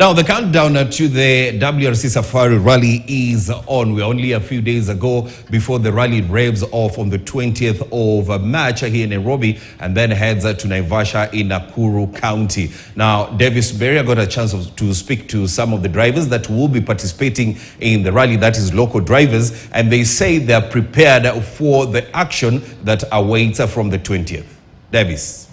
Now, the countdown to the WRC Safari Rally is on. We're only a few days ago before the rally revs off on the 20th of March here in Nairobi and then heads to Naivasha in Nakuru County. Now, Davis Beria got a chance to speak to some of the drivers that will be participating in the rally, that is local drivers, and they say they're prepared for the action that awaits from the 20th. Davis.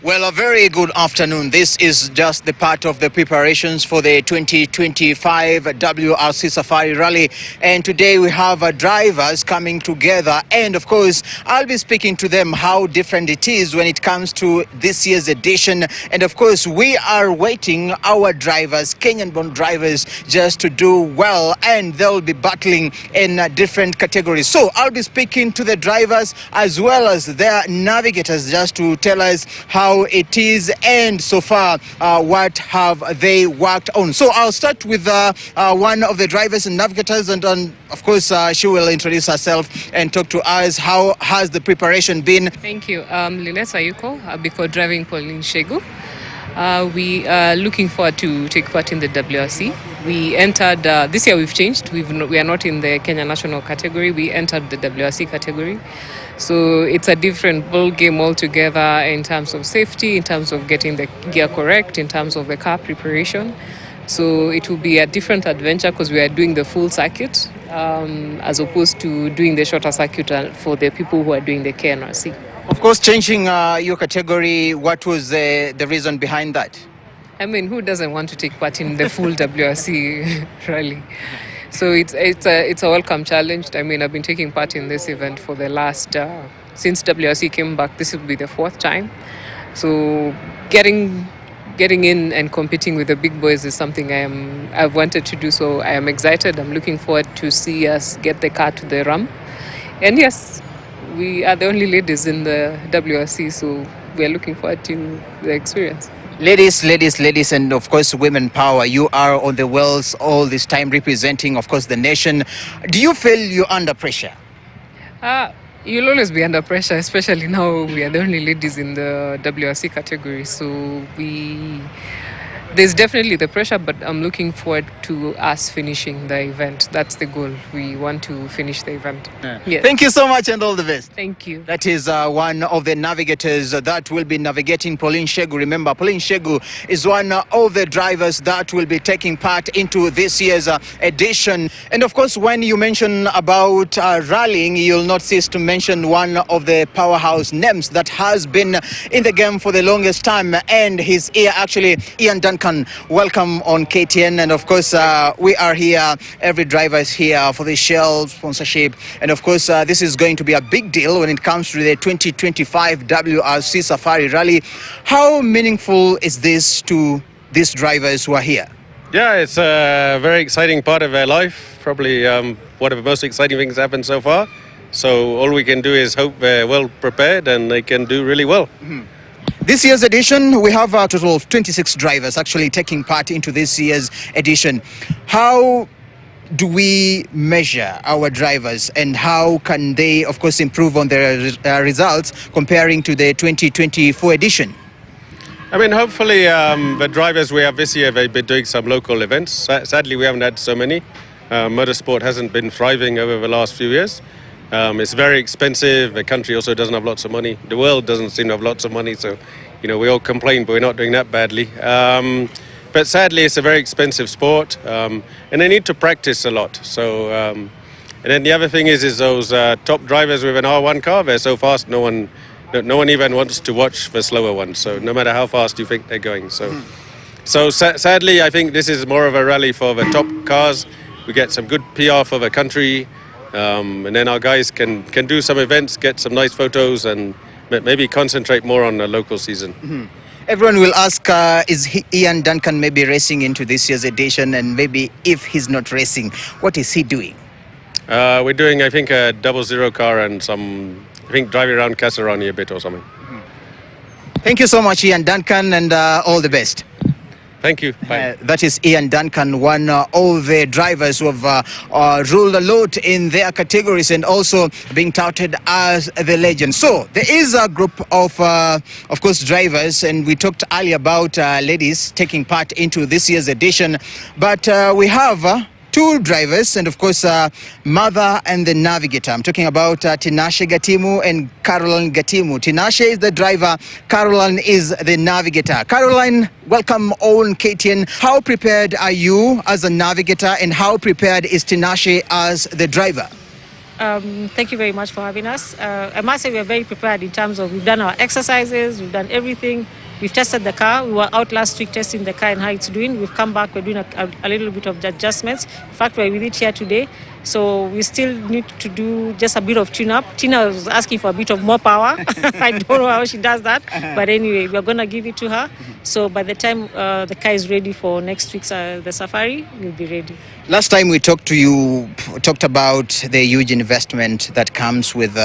Well, a very good afternoon. This is just the part of the preparations for the 2025 WRC Safari Rally. And today we have drivers coming together. And of course, I'll be speaking to them how different it is when it comes to this year's edition. And of course, we are waiting our drivers, Kenyan-born drivers, just to do well. And they'll be battling in different categories. So I'll be speaking to the drivers as well as their navigators just to tell us how it is and so far what have they worked on. So I'll start with one of the drivers and navigators, and of course she will introduce herself and talk to us. How has the preparation been? Thank you. Lynette Sayuko, I'll be co-driving Pauline Shegu. We are looking forward to take part in the WRC. We entered, this year we've changed. We are not in the Kenya National category. We entered the WRC category. So it's a different ball game altogether in terms of safety, in terms of getting the gear correct, in terms of the car preparation. So it will be a different adventure because we are doing the full circuit as opposed to doing the shorter circuit for the people who are doing the KNRC. Of course, changing your category, what was the reason behind that? I mean, who doesn't want to take part in the full WRC rally? So it's a welcome challenge. I mean, I've been taking part in this event for the last, since WRC came back, this will be the fourth time. So getting in and competing with the big boys is something I've wanted to do. So I am excited. I'm looking forward to see us get the car to the ramp. And yes, we are the only ladies in the WRC, so we are looking forward to the experience. Ladies, and of course, women power. You are on the wheels all this time representing, of course, the nation. Do you feel you're under pressure? You'll always be under pressure, especially now we are the only ladies in the WRC category. So there's definitely the pressure, but I'm looking forward to us finishing the event. That's the goal. We want to finish the event. Yeah. Yes. Thank you so much and all the best. Thank you. That is one of the navigators that will be navigating Pauline Shegu. Remember, Pauline Shegu is one of the drivers that will be taking part into this year's edition. And of course, when you mention about rallying, you'll not cease to mention one of the powerhouse names that has been in the game for the longest time. And he's here, actually, Duncan. Welcome on KTN, and of course we are here, every driver is here for the Shell sponsorship, and of course this is going to be a big deal when it comes to the 2025 WRC Safari Rally. How meaningful is this to these drivers who are here? Yeah, it's a very exciting part of their life, probably one of the most exciting things happened so far. So all we can do is hope they're well prepared and they can do really well. Mm-hmm. This year's edition, we have a total of 26 drivers actually taking part into this year's edition. How do we measure our drivers and how can they, of course, improve on their results comparing to the 2024 edition? I mean, hopefully the drivers we have this year, they've been doing some local events. Sadly, we haven't had so many. Motorsport hasn't been thriving over the last few years. It's very expensive. The country also doesn't have lots of money. The world doesn't seem to have lots of money. So, you know, we all complain, but we're not doing that badly. But sadly, it's a very expensive sport. And they need to practice a lot. So, and then the other thing is those top drivers with an R1 car, they're so fast, no one even wants to watch the slower ones. So no matter how fast you think they're going. So sadly, I think this is more of a rally for the top cars. We get some good PR for the country. And then our guys can do some events, get some nice photos, and maybe concentrate more on the local season. Mm-hmm. Everyone will ask, is Duncan maybe racing into this year's edition? And maybe if he's not racing, what is he doing? We're doing, I think, a 00 car and driving around Kasarani a bit or something. Mm-hmm. Thank you so much, Duncan, and all the best. Thank you. Bye. That is Ian Duncan, one of the drivers who have ruled a lot in their categories and also being touted as the legend. So there is a group of course, drivers, and we talked earlier about ladies taking part into this year's edition. But we have two drivers, and of course, mother and the navigator. I'm talking about Nasha Gatimu and Pauline Gatimu. Nasha is the driver, Pauline is the navigator. Pauline, welcome on KTN. How prepared are you as a navigator, and how prepared is Nasha as the driver? Thank you very much for having us. I must say we are very prepared in terms of we've done our exercises, we've done everything. We've tested the car. We were out last week testing the car and how it's doing. We've come back. We're doing a little bit of adjustments. In fact, we're with it here today. So we still need to do just a bit of tune-up. Tina was asking for a bit of more power. I don't know how she does that. But anyway, we're going to give it to her. So by the time the car is ready for next week's the safari, we'll be ready. Last time we talked to you, talked about the huge investment that comes with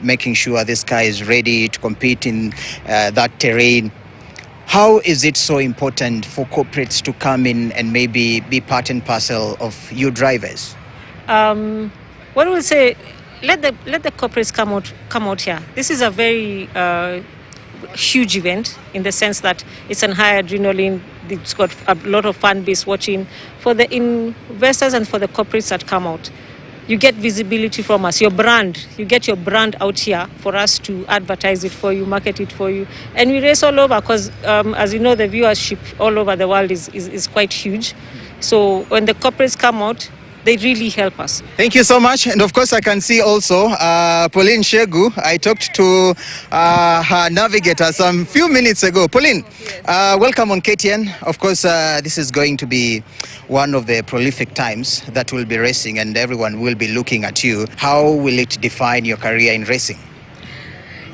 making sure this car is ready to compete in that terrain. How is it so important for corporates to come in and maybe be part and parcel of you drivers? What we'll say, let the corporates come out here. This is a very huge event in the sense that it's an high adrenaline. It's got a lot of fan base watching. For the investors and for the corporates that come out, you get visibility from us, your brand. You get your brand out here for us to advertise it for you, market it for you. And we race all over because, as you know, the viewership all over the world is quite huge. So when the corporates come out, they really help us. Thank you so much. And of course, I can see also Pauline Shegu. I talked to her navigator some few minutes ago. Pauline, welcome on KTN. Of course, this is going to be one of the prolific times that we'll be racing, and everyone will be looking at you. How will it define your career in racing?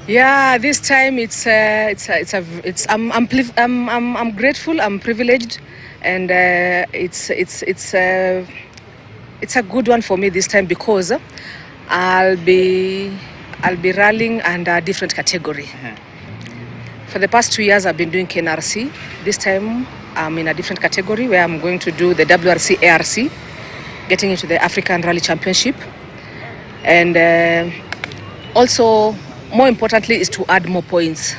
Yeah, this time I'm grateful, I'm privileged, and it's a good one for me this time because I'll be rallying under a different category. For the past 2 years, I've been doing KNRC. This time, I'm in a different category where I'm going to do the WRC ARC, getting into the African Rally Championship. And also, more importantly, is to add more points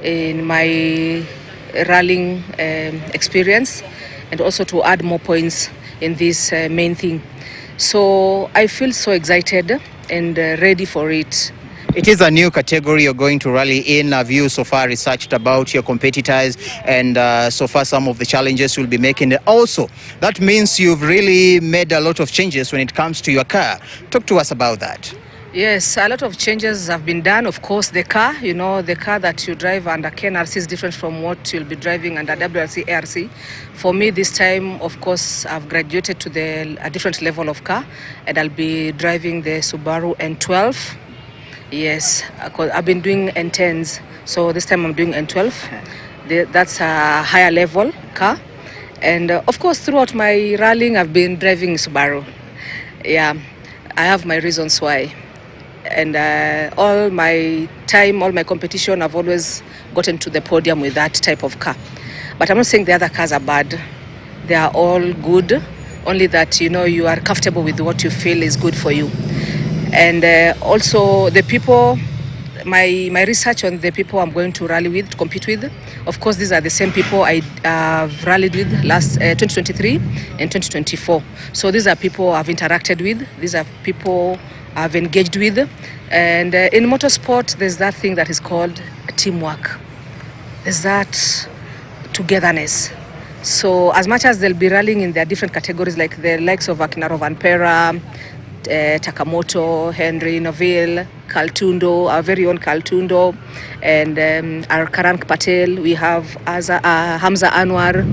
in my rallying experience, and also to add more points in this main thing. So I feel so excited and ready for it. It is a new category you're going to rally in. Have you so far researched about your competitors and so far some of the challenges you'll be making? Also, that means you've really made a lot of changes when it comes to your car. Talk to us about that. Yes, a lot of changes have been done. Of course, the car, the car that you drive under KNRC is different from what you'll be driving under WRC ARC. For me, this time, of course, I've graduated to a different level of car, and I'll be driving the Subaru N12. Yes, I've been doing N10s, so this time I'm doing N12. That's a higher level car. And of course, throughout my rallying, I've been driving Subaru. Yeah, I have my reasons why. And all my time, all my competition, I've always gotten to the podium with that type of car. But I'm not saying the other cars are bad. They are all good, only that, you are comfortable with what you feel is good for you. And also the people, my research on the people I'm going to rally with, to compete with, of course, these are the same people I've rallied with last 2023 and 2024. So these are people I've interacted with. These are people I've engaged with. And in motorsport, there's that thing that is called teamwork. There's that togetherness. So as much as they'll be rallying in their different categories, like the likes of Akinaro Van Pera, Takamoto, Henry Noville, Kaltundo, our very own Kaltundo, and our Karan Patel, we have Hamza Anwar.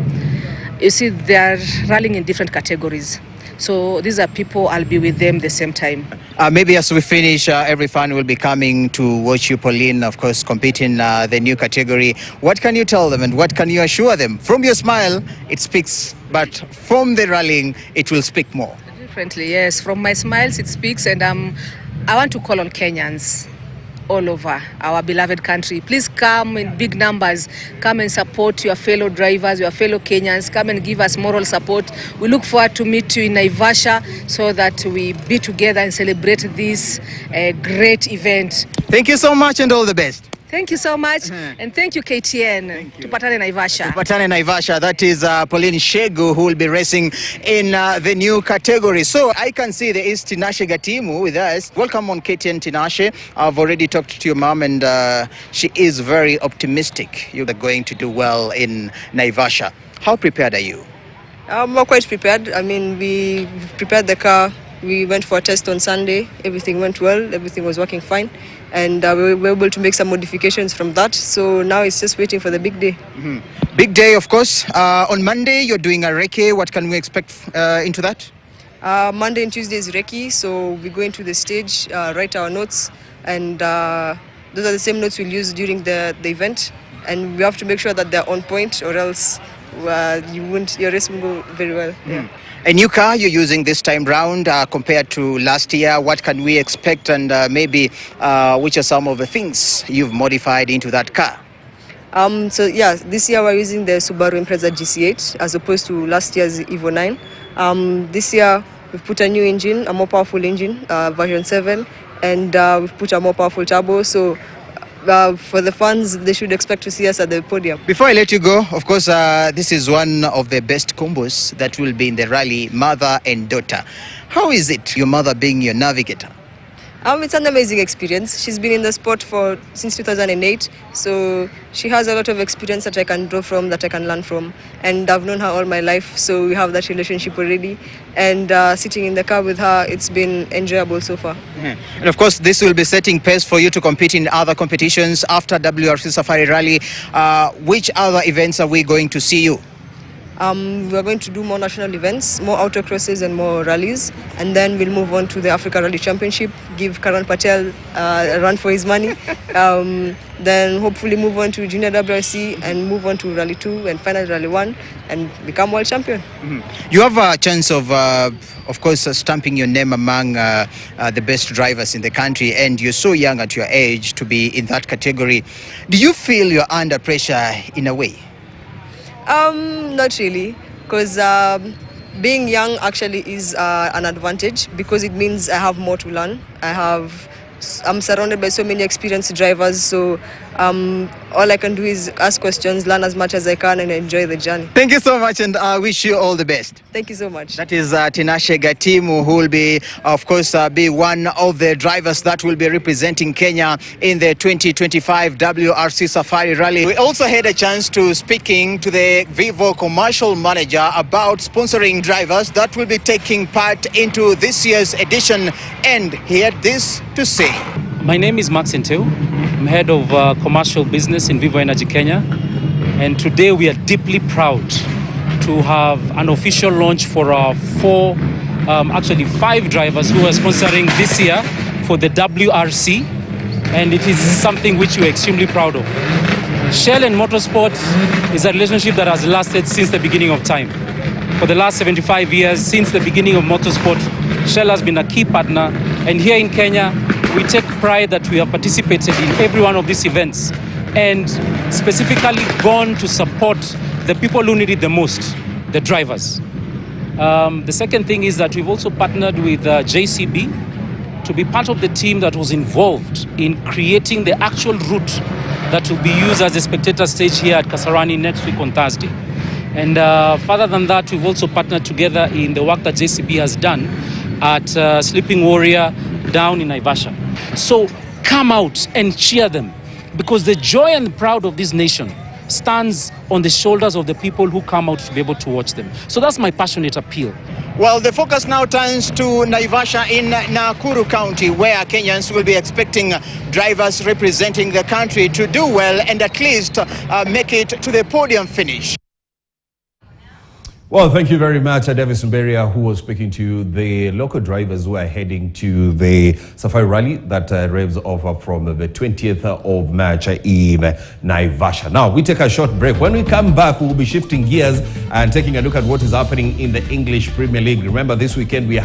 You see, they are rallying in different categories. So these are people, I'll be with them the same time. Maybe as we finish, every fan will be coming to watch you, Pauline, of course, compete in the new category. What can you tell them and what can you assure them? From your smile, it speaks, but from the rallying, it will speak more. Differently, yes. From my smiles, it speaks, and I want to call on Kenyans. all over our beloved country. Please come in big numbers. Come and support your fellow drivers, your fellow Kenyans. Come and give us moral support. We look forward to meet you in Naivasha so that we be together and celebrate this great event. Thank you so much and all the best. Thank you so much, and thank you, KTN. Tupatane Naivasha. Tupatane Naivasha. That is Pauline Shegu, who will be racing in the new category. So I can see there is Nasha Gatimu with us. Welcome on KTN, Tinashe. I've already talked to your mom, and she is very optimistic. You're going to do well in Naivasha. How prepared are you? We're quite prepared. I mean, we prepared the car. We went for a test on Sunday. Everything went well. Everything was working fine. And we were able to make some modifications from that. So now it's just waiting for the big day. Big day, of course. On Monday, you're doing a recce. What can we expect into that? Monday and Tuesday is recce. So we go into the stage, write our notes. And those are the same notes we'll use during the event. And we have to make sure that they're on point, or else your race won't go very well. Yeah. A new car you're using this time round compared to last year. What can we expect, and maybe which are some of the things you've modified into that car? So yeah, this year we're using the Subaru Impreza GC8 as opposed to last year's Evo 9. This year we've put a new engine, a more powerful engine, version 7, and we've put a more powerful turbo. So for the fans, they should expect to see us at the podium. Before I let you go, of course, this is one of the best combos that will be in the rally, mother and daughter. How is it, your mother being your navigator? It's an amazing experience. She's been in the sport since 2008, so she has a lot of experience that I can draw from, that I can learn from. And I've known her all my life, so we have that relationship already. And sitting in the car with her, it's been enjoyable so far. And of course, this will be setting pace for you to compete in other competitions after WRC Safari Rally. Which other events are we going to see you? We're going to do more national events, more autocrosses and more rallies, and then we'll move on to the Africa Rally Championship, give Karan Patel a run for his money, then hopefully move on to Junior WRC and move on to Rally 2 and finally Rally 1 and become world champion. You have a chance of course, stamping your name among the best drivers in the country, and you're so young at your age to be in that category. Do you feel you're under pressure in a way? Not really, because being young actually is an advantage, because it means I have more to learn. I'm surrounded by so many experienced drivers, so all I can do is ask questions, learn as much as I can, and enjoy the journey. Thank you so much, and I wish you all the best. Thank you so much. That is Nasha Gatimu, who will be, of course, be one of the drivers that will be representing Kenya in the 2025 WRC Safari Rally. We also had a chance to speaking to the Vivo commercial manager about sponsoring drivers that will be taking part into this year's edition, and he had this to say. My name is Max Inteu. I'm head of commercial business in Vivo Energy Kenya, and today we are deeply proud to have an official launch for our 5 drivers who are sponsoring this year for the WRC, and it is something which we're extremely proud of. Shell and Motorsport is a relationship that has lasted since the beginning of time. For the last 75 years, since the beginning of motorsport, Shell has been a key partner, and here in Kenya, we take pride that we have participated in every one of these events and specifically gone to support the people who need it the most, the drivers. The second thing is that we've also partnered with JCB to be part of the team that was involved in creating the actual route that will be used as a spectator stage here at Kasarani next week on Thursday. And further than that, we've also partnered together in the work that JCB has done at Sleeping Warrior down in Naivasha. So come out and cheer them, because the joy and the pride of this nation stands on the shoulders of the people who come out to be able to watch them. So that's my passionate appeal. Well, the focus now turns to Naivasha in Nakuru County, where Kenyans will be expecting drivers representing the country to do well and at least make it to the podium finish. Well, thank you very much, Davis Mberia, who was speaking to the local drivers who are heading to the Safari Rally that revs off from the 20th of March in Naivasha. Now, we take a short break. When we come back, we'll be shifting gears and taking a look at what is happening in the English Premier League. Remember, this weekend we have